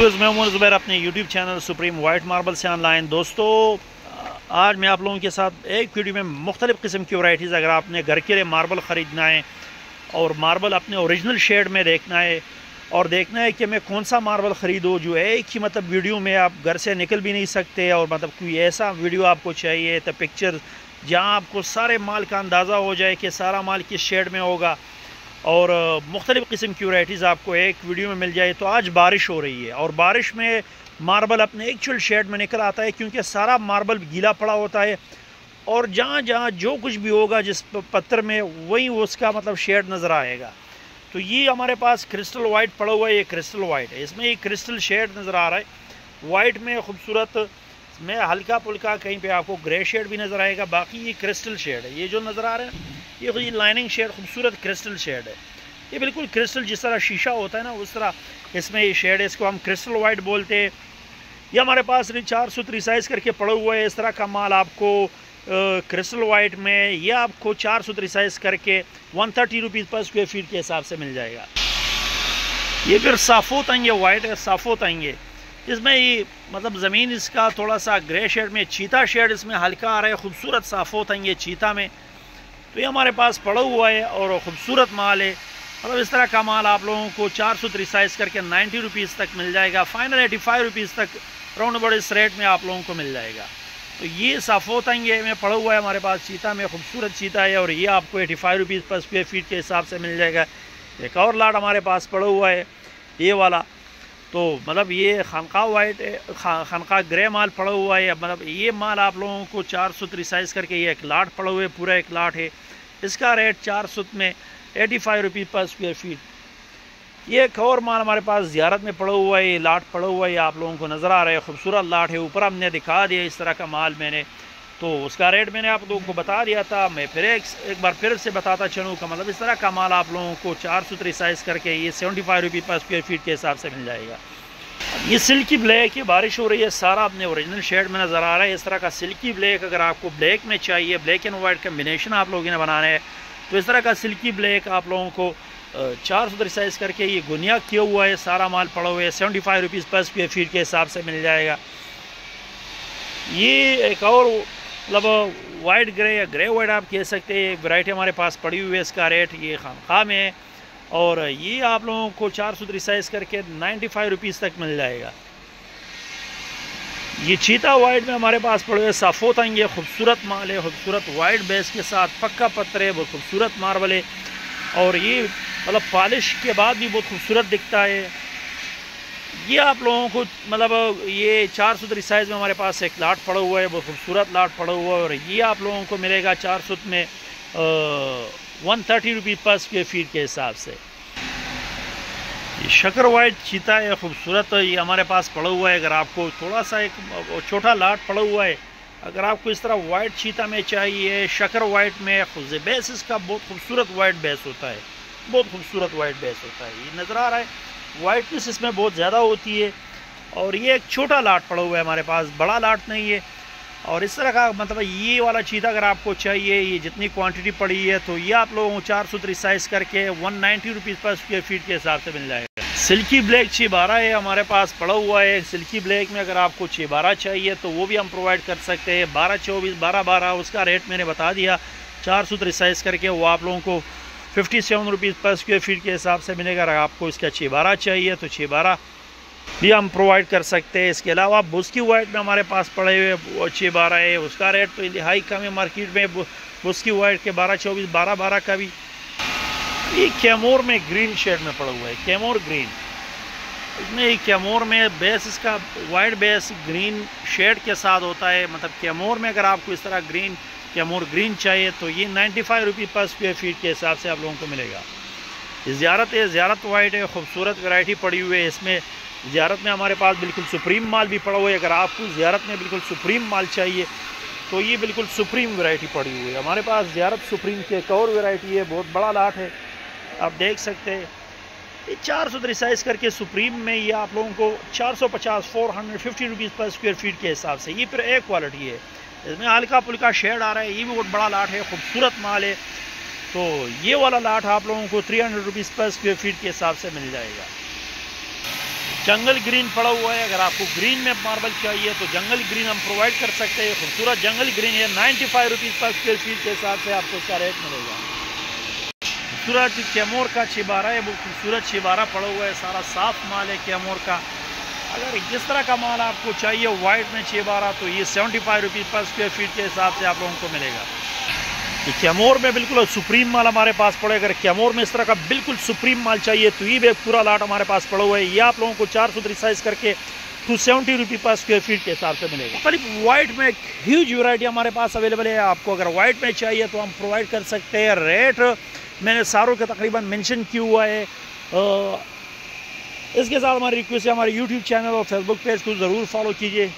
Viewers, मैं उमर ज़ुबैर अपने YouTube channel supreme white marble से ऑनलाइन। दोस्तों, आज मैं आप लोगों के साथ एक वीडियो में मुख्तलिफ़ किस्म की वैराइटीज़, अगर आपने घर के लिए मार्बल ख़रीदना है और मार्बल अपने ओरिजिनल शेड में देखना है और देखना है कि मैं कौन सा मार्बल ख़रीदूँ जो एक ही वीडियो में आप घर से निकल भी नहीं सकते, और कोई ऐसा वीडियो आपको चाहिए तो पिक्चर जहाँ आपको सारे माल का अंदाज़ा हो जाए कि सारा माल किस शेड में होगा और मुख्तलिफ़ किस्म की वैराइटीज़ आपको एक वीडियो में मिल जाए। तो आज बारिश हो रही है और बारिश में मार्बल अपने एक्चुअल शेड में निकल आता है, क्योंकि सारा मार्बल गीला पड़ा होता है और जहाँ जहाँ जो कुछ भी होगा जिस पत्थर में वही उसका शेड नज़र आएगा। तो ये हमारे पास क्रिस्टल वाइट पड़ा हुआ है, ये क्रिस्टल वाइट है, इसमें ये क्रिस्टल शेड नज़र आ रहा है वाइट में खूबसूरत में, हल्का पुल्का कहीं पे आपको ग्रे शेड भी नज़र आएगा, बाकी ये क्रिस्टल शेड है। ये जो नज़र आ रहा है ये लाइनिंग शेड खूबसूरत क्रिस्टल शेड है, ये बिल्कुल क्रिस्टल जिस तरह शीशा होता है ना उस तरह इसमें ये शेड है, इसको हम क्रिस्टल वाइट बोलते हैं। ये हमारे पास 400 साइज़ करके पड़ा हुआ है। इस तरह का माल आपको क्रिस्टल वाइट में ये आपको 400 साइज़ करके 130 रुपीज़ पर स्क्वायर फीट के हिसाब से मिल जाएगा। ये फिर साफ़ोत आएंगे, वाइट है साफ़ोत आएंगे, इसमें ये ज़मीन इसका थोड़ा सा ग्रे शेड में, चीता शेड इसमें हल्का आ रहा है, खूबसूरत साफ़ोत आएंगे चीता में। तो ये हमारे पास पड़ा हुआ है और ख़ूबसूरत माल है। इस तरह का माल आप लोगों को 400 साइज़ करके 90 रुपीज़ तक मिल जाएगा, फाइनल 85 रुपीज़ तक राउंड अबाउट इस रेट में आप लोगों को मिल जाएगा। तो ये साफ़ोत आएंगे में पड़ा हुआ है हमारे पास चीता में, खूबसूरत चीता है और ये आपको 85 रुपीज़ पर स्क्वायर फीट के हिसाब से मिल जाएगा। एक और लाट हमारे पास पड़ा हुआ है ये वाला, तो ये खानका वाइट है, खानका ग्रे माल पड़ा हुआ है। ये माल आप लोगों को 400 साइज़ करके ये एक लाट पड़ा हुआ है, पूरा एक लाट है, इसका रेट 400 में 85 रुपीज़ पर स्क्वायर फीट। ये एक और माल हमारे पास ज़ियारत में पड़ा हुआ है, ये लाट पड़ा हुआ है, आप लोगों को नज़र आ रहा है, खूबसूरत लाट है, ऊपर हमने दिखा दिया इस तरह का माल मैंने, तो उसका रेट मैंने आप लोगों को बता दिया था। मैं फिर एक बार फिर से बताता चलूँ का इस तरह का माल आप लोगों को 400 साइज़ करके ये 75 रुपीज़ पर स्क्वायर फीट के हिसाब से मिल जाएगा। ये सिल्की ब्लैक है, बारिश हो रही है, सारा अपने ओरिजिनल शेड में नज़र आ रहा है। इस तरह का सिल्की ब्लैक अगर आपको ब्लैक में चाहिए, ब्लैक एंड वाइट कम्बिनेशन आप लोगों ने बनाना है, तो इस तरह का सिल्की ब्लैक आप लोगों को 400 साइज़ करके ये गुनिया किया हुआ है, सारा माल पड़ा हुआ है, 75 रुपीज़ पर स्क्वायर फीट के हिसाब से मिल जाएगा। ये एक और वाइट ग्रे या ग्रे वाइट आप कह सकते हैं, एक वैरायटी हमारे पास पड़ी हुई है, इसका रेट ये खानखा में है और ये आप लोगों को 400 साइज़ करके 95 रुपीज़ तक मिल जाएगा। ये चीता वाइट में हमारे पास पड़े हुए साफ़ोत आएंगे, खूबसूरत माल है, खूबसूरत वाइट बेस के साथ, पक्का पत्थर है, बहुत खूबसूरत मार्बल है और ये पॉलिश के बाद भी बहुत खूबसूरत दिखता है। ये आप लोगों को ये 400 साइज़ में हमारे पास एक लाट पड़ा हुआ है, बहुत खूबसूरत लाट पड़ा हुआ है और ये आप लोगों को मिलेगा 400 में 130 रुपीज़ पर स्क्वायर फीट के हिसाब से। ये शकर वाइट चीता है, खूबसूरत, ये हमारे पास पड़ा हुआ है। अगर आपको थोड़ा सा एक छोटा लाट पड़ा हुआ है, अगर आपको इस तरह वाइट चीता में चाहिए, शकर वाइट में, बेस इसका बहुत खूबसूरत वाइट बेस होता है, बहुत खूबसूरत वाइट बेस होता है। ये नज़र आ रहा है, वाइटनेस इसमें बहुत ज़्यादा होती है और ये एक छोटा लाट पड़ा हुआ है हमारे पास, बड़ा लाट नहीं है। और इस तरह का ये वाला चीता अगर आपको चाहिए, ये जितनी क्वांटिटी पड़ी है, तो ये आप लोगों को 400 साइज़ करके 190 रुपीज़ पर स्क्वायर फीट के हिसाब से मिल जाएगा। सिल्की ब्लैक 612 है हमारे पास पड़ा हुआ है। सिल्की ब्लैक में अगर आपको 612 चाहिए तो वो भी हम प्रोवाइड कर सकते हैं, 1224 1212 उसका रेट मैंने बता दिया, 400 साइज़ करके वो आप लोगों को 57 रुपीज़ पर स्क्वायर फीट के हिसाब से मिलेगा। अगर आपको इसका 612 चाहिए तो 612 भी हम प्रोवाइड कर सकते हैं। इसके अलावा बुस्की वाइट में हमारे पास पड़े हुए 612 है, उसका रेट तो इंतहाई कम है मार्केट में, बुस्की वाइट के 1224 1212 का भी। ये कैमोर में ग्रीन शेड में पड़ा हुआ है, कैमोर ग्रीन, इसमें कैमोर में बेस इसका वाइट बेस ग्रीन शेड के साथ होता है। कैमोर में अगर आपको इस तरह ग्रीन कैमोर ग्रीन चाहिए तो ये 95 रुपीज़ पर स्क्वायर फीट के हिसाब से आप लोगों को मिलेगा। ज़ियारत है, ज़ियारत वाइट है, खूबसूरत वैरायटी पड़ी हुई है। इसमें ज़ियारत में हमारे पास बिल्कुल सुप्रीम माल भी पड़ा हुआ है। अगर आपको ज़ियारत में बिल्कुल सुप्रीम माल चाहिए तो ये बिल्कुल सुप्रीम वैरायटी पड़ी हुई है हमारे पास। ज़ियारत सुप्रीम की एक और वैरायटी है, बहुत बड़ा लाट है, आप देख सकते हैं। ये 400 साइज़ करके सुप्रीम में ये आप लोगों को 450 450 रुपीज़ पर स्क्वायर फीट के हिसाब से, ये फिर एक क्वालिटी है, इसमें हल्का फुल्का शेड आ रहा है, ये भी बहुत बड़ा लाट है, खूबसूरत माल है। तो ये वाला लाट आप लोगों को 300 रुपीज़ पर स्क्वायर फीट के हिसाब से मिल जाएगा। जंगल ग्रीन पड़ा हुआ है। अगर आपको ग्रीन में मार्बल चाहिए तो जंगल ग्रीन हम प्रोवाइड कर सकते हैं। खूबसूरत जंगल ग्रीन है, 95 रुपीज़ पर स्क्वायर फीट के हिसाब से आपको इसका रेट मिलेगा। खूबसूरत कैमोर का छिबारा है, वो खूबसूरत छिबारा पड़ा हुआ है, सारा साफ माल है कैमोर का। अगर जिस तरह का माल आपको चाहिए वाइट में छिबारा तो ये 75 रुपीज़ पर स्क्वायर फीट के हिसाब से आप लोगों को मिलेगा। ये कैमोर में बिल्कुल सुप्रीम माल हमारे पास पड़े। अगर कैमोर में इस तरह का बिल्कुल सुप्रीम माल चाहिए तो ये भी पूरा लाट हमारे पास पड़ा हुआ है। ये आप लोगों को 4 साइज करके 270 रुपीज़ पर स्क्वायर फीट के हिसाब से मिलेगा। मतलब वाइट में एक ह्यूज वैरायटी हमारे पास अवेलेबल है। आपको अगर वाइट में चाहिए तो हम प्रोवाइड कर सकते हैं। रेट मैंने सारों के तकरीबन मेंशन किया हुआ है। इसके साथ हमारी रिक्वेस्ट है, हमारे यूट्यूब चैनल और फेसबुक पेज को ज़रूर फॉलो कीजिए।